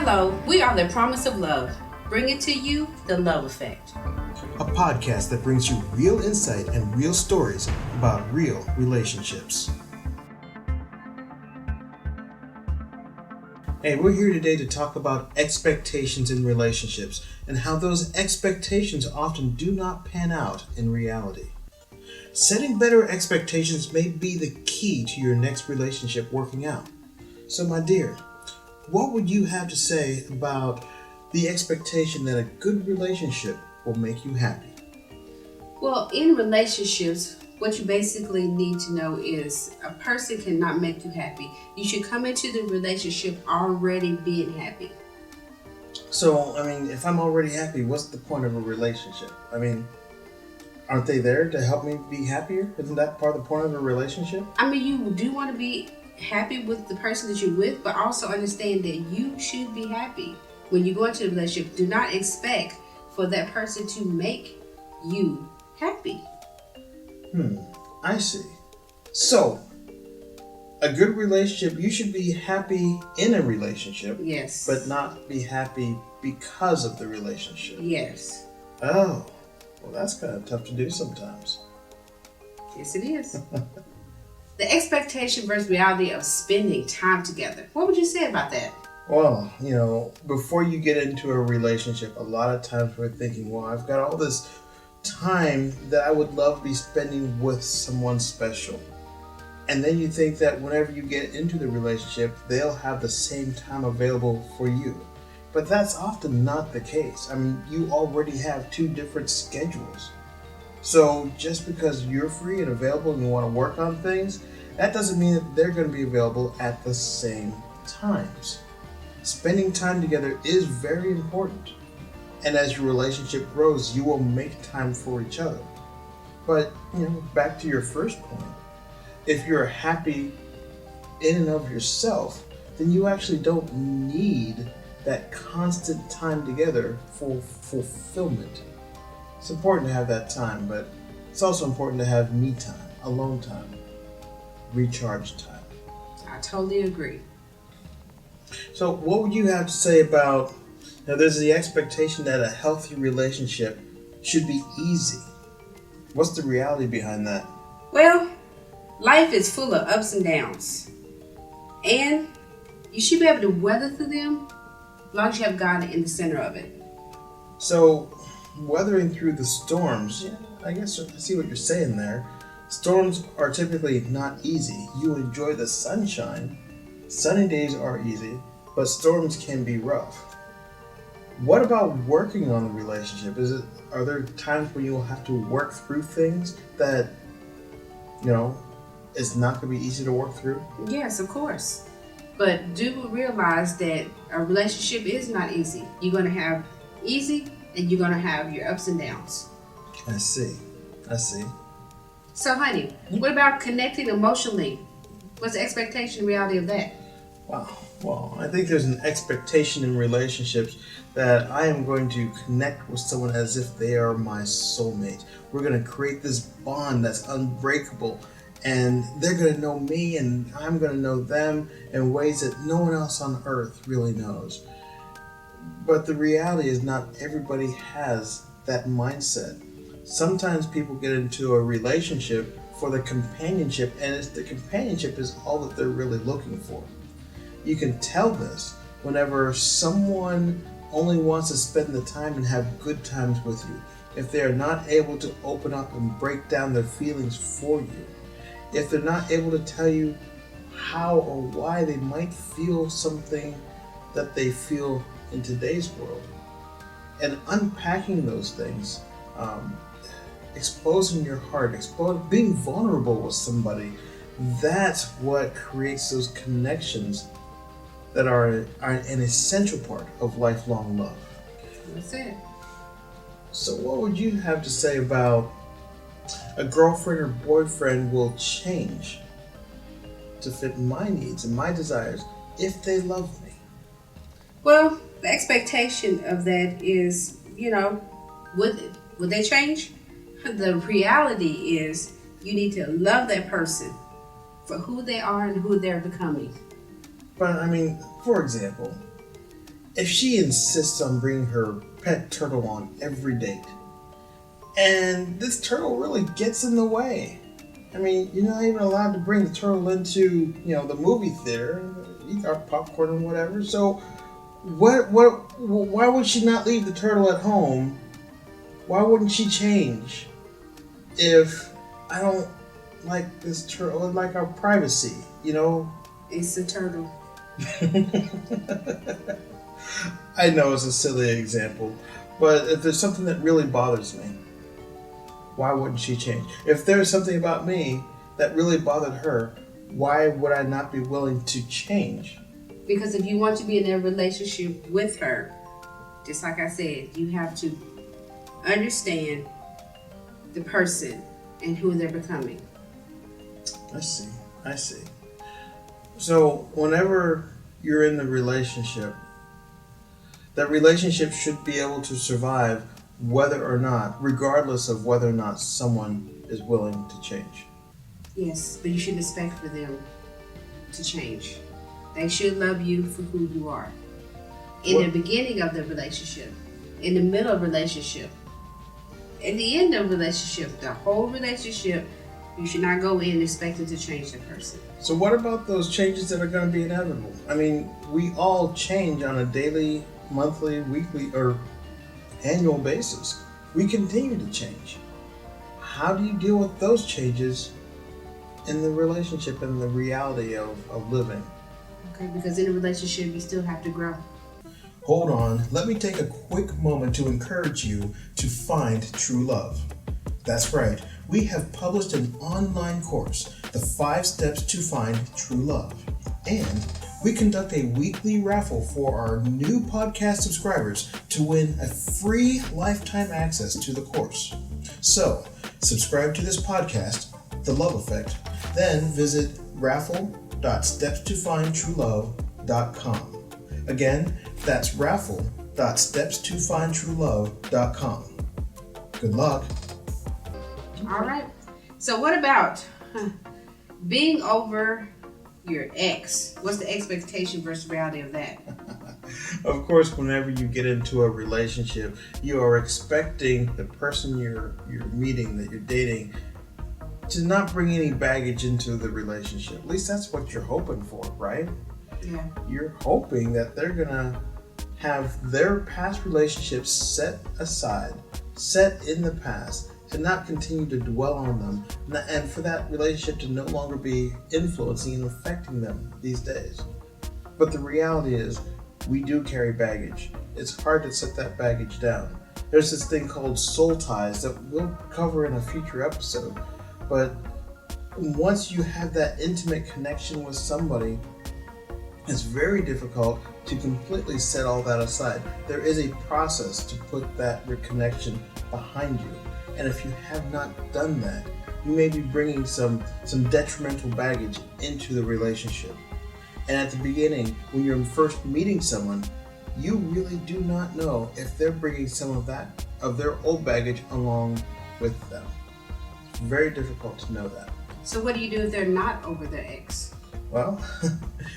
Hello, we are the Promise of Love, bringing to you the Love Effect. A podcast that brings you real insight and real stories about real relationships. Hey, we're here today to talk about expectations in relationships and how those expectations often do not pan out in reality. Setting better expectations may be the key to your next relationship working out. So, my dear, what would you have to say about the expectation that a good relationship will make you happy? Well, in relationships, what you basically need to know is a person cannot make you happy. You should come into the relationship already being happy. So, if I'm already happy, what's the point of a relationship? Aren't they there to help me be happier? Isn't that part of the point of a relationship? You do want to be happy with the person that you're with, but also understand that you should be happy. When you go into a relationship, do not expect for that person to make you happy. I see. So, a good relationship, you should be happy in a relationship. Yes. But not be happy because of the relationship. Yes. Oh, well, that's kind of tough to do sometimes. Yes, it is. The expectation versus reality of spending time together. What would you say about that? Well, before you get into a relationship, a lot of times we're thinking, well, I've got all this time that I would love to be spending with someone special. And then you think that whenever you get into the relationship, they'll have the same time available for you. But that's often not the case. You already have two different schedules. So just because you're free and available and you want to work on things, that doesn't mean that they're going to be available at the same times. Spending time together is very important. And as your relationship grows, you will make time for each other. But, back to your first point, if you're happy in and of yourself, then you actually don't need that constant time together for fulfillment. It's important to have that time, but it's also important to have me time, alone time, recharge time. I totally agree. So what would you have to say about, there's the expectation that a healthy relationship should be easy. What's the reality behind that? Well, life is full of ups and downs. And you should be able to weather through them as long as you have God in the center of it. So, weathering through the storms, I guess I see what you're saying there. Storms are typically not easy. You enjoy the sunshine. Sunny days are easy, but storms can be rough. What about working on the relationship? Are there times when you'll have to work through things that, it's not going to be easy to work through? Yes, of course. But do realize that a relationship is not easy. You're going to have easy and you're going to have your ups and downs. I see. So, honey, what about connecting emotionally? What's the expectation and reality of that? Wow. Well, I think there's an expectation in relationships that I am going to connect with someone as if they are my soulmate. We're going to create this bond that's unbreakable, and they're going to know me and I'm going to know them in ways that no one else on earth really knows. But the reality is not everybody has that mindset. Sometimes people get into a relationship for the companionship, and the companionship is all that they're really looking for. You can tell this whenever someone only wants to spend the time and have good times with you. If they are not able to open up and break down their feelings for you. If they're not able to tell you how or why they might feel something that they feel in today's world. And unpacking those things, exposing your heart, being vulnerable with somebody, that's what creates those connections that are an essential part of lifelong love. That's it. So what would you have to say about a girlfriend or boyfriend will change to fit my needs and my desires if they love me? Well, the expectation of that is, would they change? The reality is you need to love that person for who they are and who they're becoming. But for example, If she insists on bringing her pet turtle on every date, and this turtle really gets in the way. I mean, you're not even allowed to bring the turtle into, the movie theater. You got popcorn and whatever. So, why would she not leave the turtle at home? Why wouldn't she change if I don't like this turtle, like our privacy, It's a turtle. I know it's a silly example, but if there's something that really bothers me, why wouldn't she change? If there's something about me that really bothered her, why would I not be willing to change? Because if you want to be in a relationship with her, just like I said, you have to understand the person and who they're becoming. I see. So whenever you're in the relationship, that relationship should be able to survive whether or not, regardless of whether or not someone is willing to change. Yes, but you should expect for them to change. They should love you for who you are. In the beginning of the relationship, in the middle of relationship, in the end of relationship, the whole relationship, you should not go in expecting to change the person. So what about those changes that are going to be inevitable? I mean, we all change on a daily, monthly, weekly, or annual basis. We continue to change. How do you deal with those changes in the relationship and the reality of living? Okay, because in a relationship, you still have to grow. Hold on, let me take a quick moment to encourage you to find true love. That's right, we have published an online course, The 5 Steps to Find True Love. And we conduct a weekly raffle for our new podcast subscribers to win a free lifetime access to the course. So, subscribe to this podcast, The Love Effect, then visit raffle.stepstofindtruelove.com. Again, that's raffle.stepstofindtruelove.com. Good luck. All right. So what about being over your ex? What's the expectation versus reality of that? Of course, whenever you get into a relationship, you are expecting the person you're meeting, that you're dating, to not bring any baggage into the relationship. At least that's what you're hoping for, right? Yeah. You're hoping that they're gonna have their past relationships set aside, set in the past, and not continue to dwell on them, and for that relationship to no longer be influencing and affecting them these days. But the reality is, we do carry baggage. It's hard to set that baggage down. There's this thing called soul ties that we'll cover in a future episode. But once you have that intimate connection with somebody, it's very difficult to completely set all that aside. There is a process to put that connection behind you. And if you have not done that, you may be bringing some detrimental baggage into the relationship. And at the beginning, when you're first meeting someone, you really do not know if they're bringing some of their old baggage along with them. It's very difficult to know that. So what do you do if they're not over their ex? Well,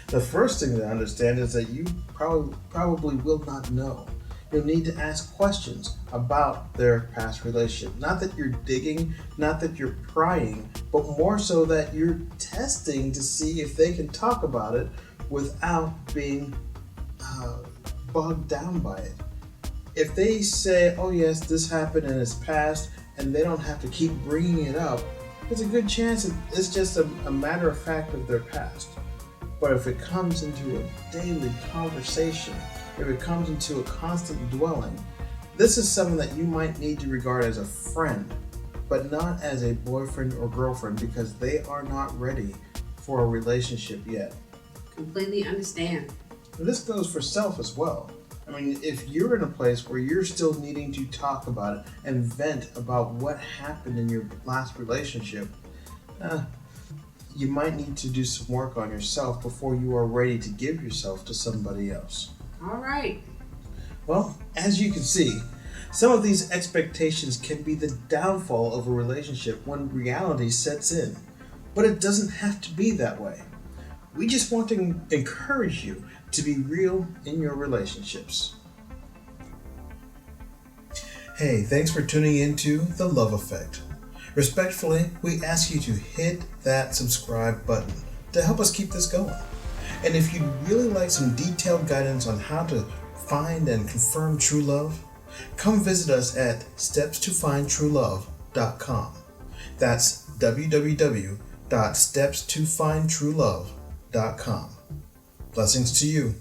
the first thing to understand is that you probably will not know. You'll need to ask questions about their past relationship. Not that you're digging, not that you're prying, but more so that you're testing to see if they can talk about it without being bogged down by it. If they say, oh yes, this happened and it's past, and they don't have to keep bringing it up, there's a good chance it's just a matter of fact of their past. But if it comes into a daily conversation, if it comes into a constant dwelling, this is someone that you might need to regard as a friend, but not as a boyfriend or girlfriend, because they are not ready for a relationship yet. Completely understand. And this goes for self as well. I mean, if you're in a place where you're still needing to talk about it and vent about what happened in your last relationship, you might need to do some work on yourself before you are ready to give yourself to somebody else. All right. Well, as you can see, some of these expectations can be the downfall of a relationship when reality sets in. But it doesn't have to be that way. We just want to encourage you to be real in your relationships. Hey, thanks for tuning into The Love Effect. Respectfully, we ask you to hit that subscribe button to help us keep this going. And if you'd really like some detailed guidance on how to find and confirm true love, come visit us at stepstofindtruelove.com. That's www.stepstofindtruelove.com. Blessings to you.